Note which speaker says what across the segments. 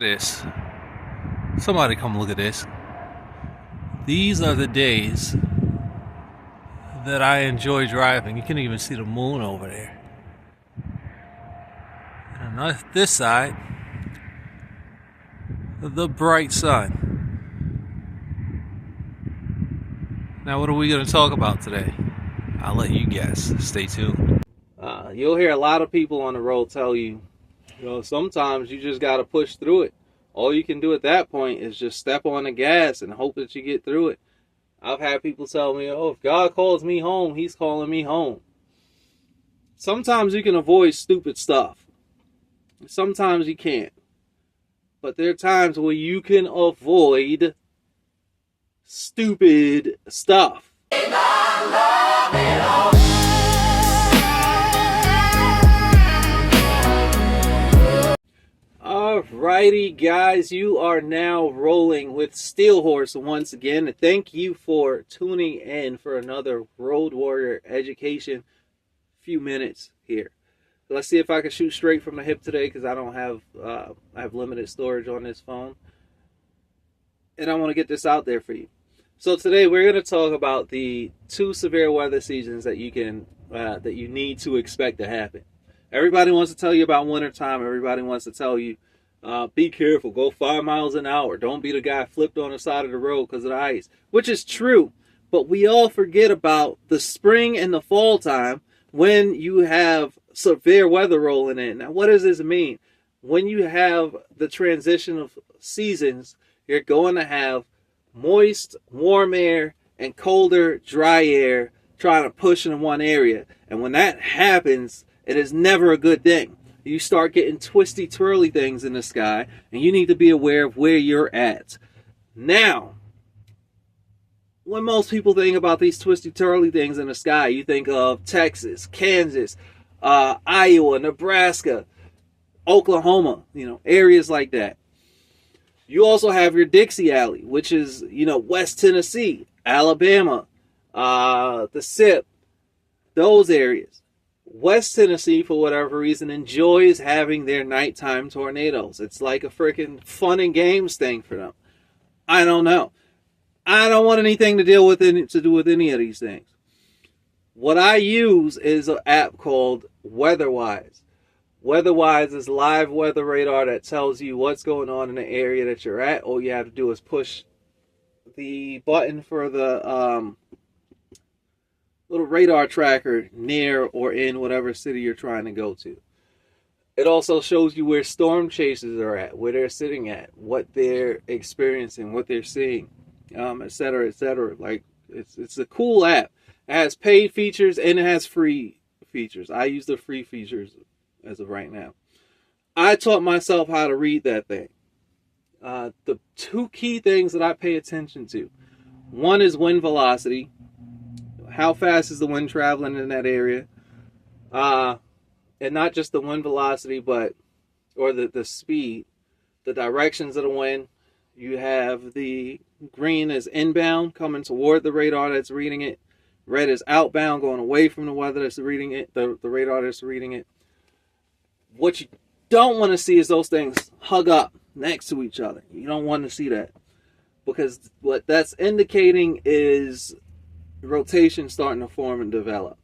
Speaker 1: This. Somebody come look at this. These are the days that I enjoy driving. You can even see the moon over there. And on this side, the bright sun. Now, what are we going to talk about today? I'll let you guess. Stay tuned. You'll hear a lot of people on the road tell you, sometimes you just got to push through it. All you can do at that point is just step on the gas and hope that you get through it. I've had people tell me, if God calls me home, he's calling me home. Sometimes you can avoid stupid stuff. Sometimes you can't. But there are times where you can avoid stupid stuff. Alrighty, guys, you are now rolling with Steel Horse once again. Thank you for tuning in for another Road Warrior education. Few minutes here. Let's see if I can shoot straight from the hip today, because I don't have I have limited storage on this phone, and I want to get this out there for you. So today we're going to talk about the 2 severe weather seasons that you need to expect to happen. Everybody wants to tell you about wintertime. Everybody wants to tell you, be careful, go 5 miles an hour. Don't be the guy flipped on the side of the road because of the ice, which is true. But we all forget about the spring and the fall time when you have severe weather rolling in. Now, what does this mean? When you have the transition of seasons, you're going to have moist, warm air and colder, dry air trying to push in one area. And when that happens, it is never a good thing. You start getting twisty, twirly things in the sky, and you need to be aware of where you're at. Now, when most people think about these twisty, twirly things in the sky, you think of Texas, Kansas, Iowa, Nebraska, Oklahoma, areas like that. You also have your Dixie Alley, which is, West Tennessee, Alabama, the SIP, those areas. West Tennessee, for whatever reason, enjoys having their nighttime tornadoes. It's like a freaking fun and games thing for them. I don't know. I don't want anything to do with any of these things. What I use is an app called WeatherWise. WeatherWise is live weather radar that tells you what's going on in the area that you're at. All you have to do is push the button for the little radar tracker near or in whatever city you're trying to go to. It also shows you where storm chasers are at, where they're sitting at, what they're experiencing, what they're seeing, etc., etc. Like, it's a cool app. It has paid features and it has free features. I use the free features as of right now. I taught myself how to read that thing. The 2 key things that I pay attention to. One is wind velocity. How fast is the wind traveling in that area? And not just the wind velocity, or the speed, the directions of the wind. You have the green is inbound, coming toward the radar that's reading it. Red is outbound, going away from the weather that's reading it, the radar that's reading it. What you don't want to see is those things hug up next to each other. You don't want to see that, because what that's indicating is rotation starting to form and develop.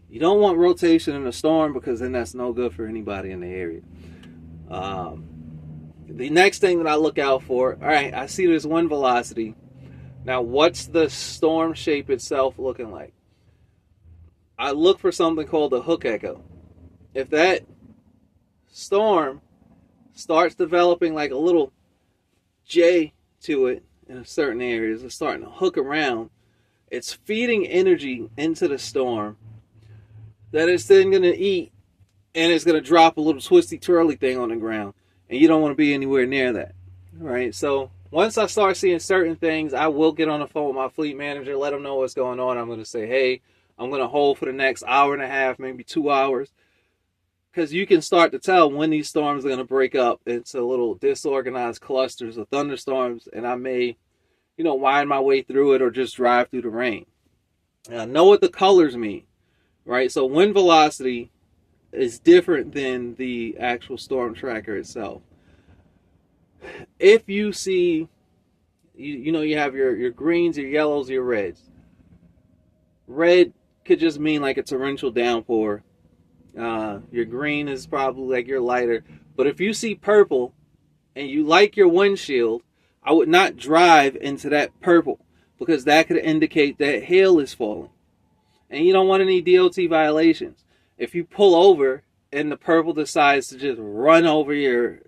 Speaker 1: You don't want rotation in a storm, because then that's no good for anybody in the area. The next thing that I look out for, all right, I see this wind velocity. Now, what's the storm shape itself looking like? I look for something called a hook echo. If that storm starts developing like a little J to it in certain areas, it's starting to hook around, it's feeding energy into the storm that it's then going to eat, and it's going to drop a little twisty twirly thing on the ground, and you don't want to be anywhere near that. All right, so once I start seeing certain things, I will get on the phone with my fleet manager, let them know what's going on. I'm going to say, hey, I'm going to hold for the next hour and a half, maybe 2 hours, because you can start to tell when these storms are going to break up into little disorganized clusters of thunderstorms, and I may wind my way through it or just drive through the rain. Now, know what the colors mean, right? So wind velocity is different than the actual storm tracker itself. if you see, you have your greens, your yellows, your reds. Red could just mean like a torrential downpour. Your green is probably like your lighter. But if you see purple and you like your windshield, I would not drive into that purple, because that could indicate that hail is falling. And you don't want any DOT violations. If you pull over and the purple decides to just run over your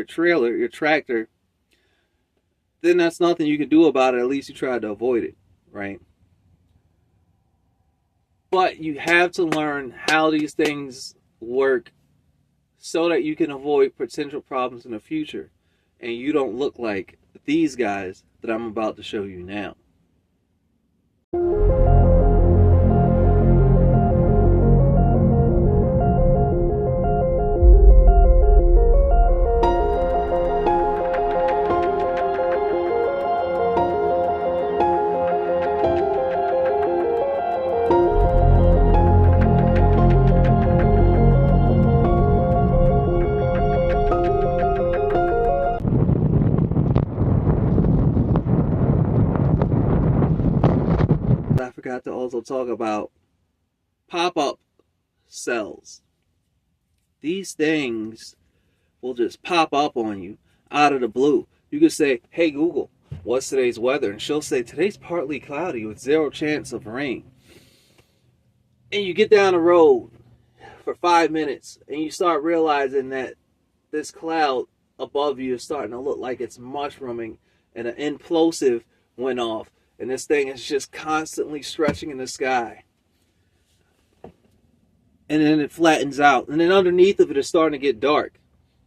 Speaker 1: trailer, your tractor, then that's nothing you can do about it. At least you tried to avoid it, right? But you have to learn how these things work so that you can avoid potential problems in the future and you don't look like these guys that I'm about to show you now. I forgot to also talk about pop-up cells. These things will just pop up on you out of the blue. You can say, hey Google, what's today's weather? And she'll say, today's partly cloudy with 0 chance of rain. And you get down the road for 5 minutes and you start realizing that this cloud above you is starting to look like it's mushrooming and an implosive went off. And this thing is just constantly stretching in the sky. And then it flattens out. And then underneath of it is starting to get dark.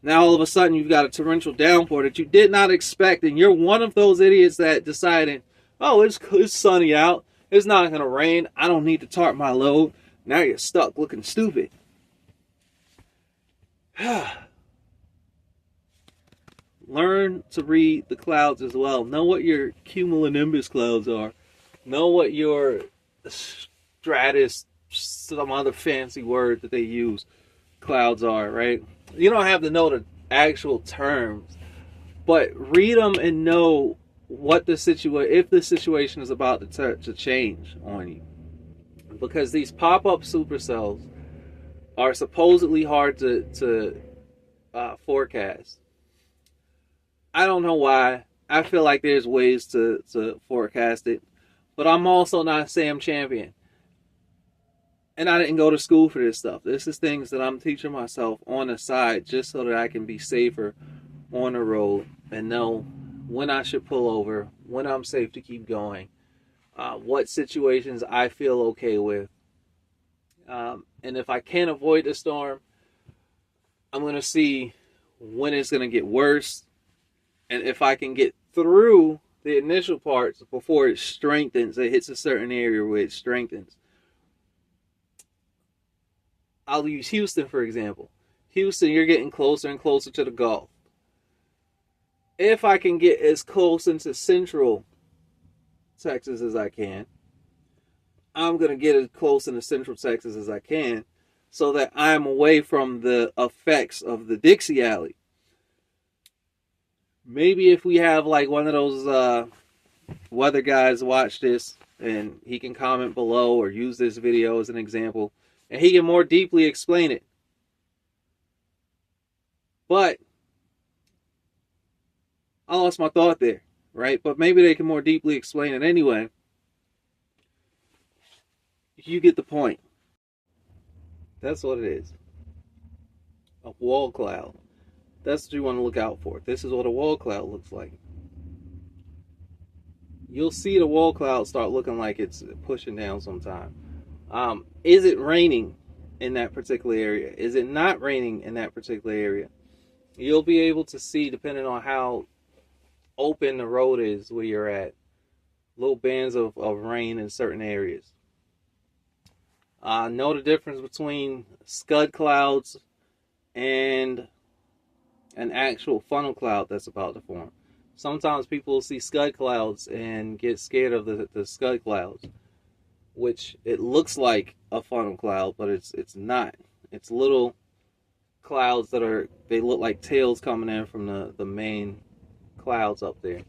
Speaker 1: Now all of a sudden you've got a torrential downpour that you did not expect. And you're one of those idiots that decided, oh, it's sunny out. It's not going to rain. I don't need to tarp my load. Now you're stuck looking stupid. Learn to read the clouds as well. Know what your cumulonimbus clouds are. Know what your stratus, some other fancy word that they use, clouds are, right? You don't have to know the actual terms, but read them and know what the situation, if the situation is about to change on you. Because these pop-up supercells are supposedly hard to forecast. I don't know why. I feel like there's ways to forecast it. But I'm also not a Sam Champion. And I didn't go to school for this stuff. This is things that I'm teaching myself on the side just so that I can be safer on the road and know when I should pull over, when I'm safe to keep going, what situations I feel okay with. And if I can't avoid the storm, I'm going to see when it's going to get worse. And if I can get through the initial parts before it strengthens, it hits a certain area where it strengthens. I'll use Houston, for example. Houston, you're getting closer and closer to the Gulf. If I can get as close into central Texas as I can, I'm going to get as close into central Texas as I can so that I'm away from the effects of the Dixie Alley. Maybe if we have like one of those weather guys watch this and he can comment below or use this video as an example and he can more deeply explain it. But I lost my thought there, right? But maybe they can more deeply explain it anyway. You get the point. That's what it is. A wall cloud. That's what you want to look out for. This is what a wall cloud looks like. You'll see the wall cloud start looking like it's pushing down sometime. Is it raining in that particular area? Is it not raining in that particular area? You'll be able to see, depending on how open the road is where you're at, little bands of rain in certain areas. Know the difference between scud clouds and an actual funnel cloud that's about to form. Sometimes people see scud clouds and get scared of the scud clouds, which it looks like a funnel cloud, but it's not. It's little clouds that they look like tails coming in from the main clouds up there.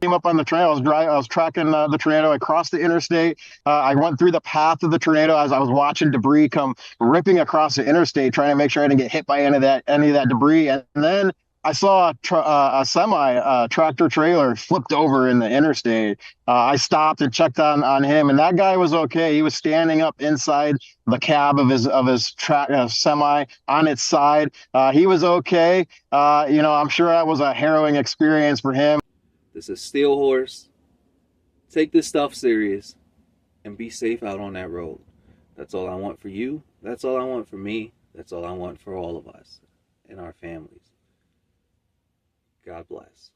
Speaker 2: Came up on the trail. I was tracking the tornado. I crossed the interstate. I went through the path of the tornado as I was watching debris come ripping across the interstate, trying to make sure I didn't get hit by any of that debris. And then I saw a semi tractor trailer flipped over in the interstate. I stopped and checked on him, and that guy was okay. He was standing up inside the cab of his semi on its side. He was okay. I'm sure that was a harrowing experience for him.
Speaker 1: This is Steel Horse. Take this stuff serious and be safe out on that road. That's all I want for you. That's all I want for me. That's all I want for all of us and our families. God bless.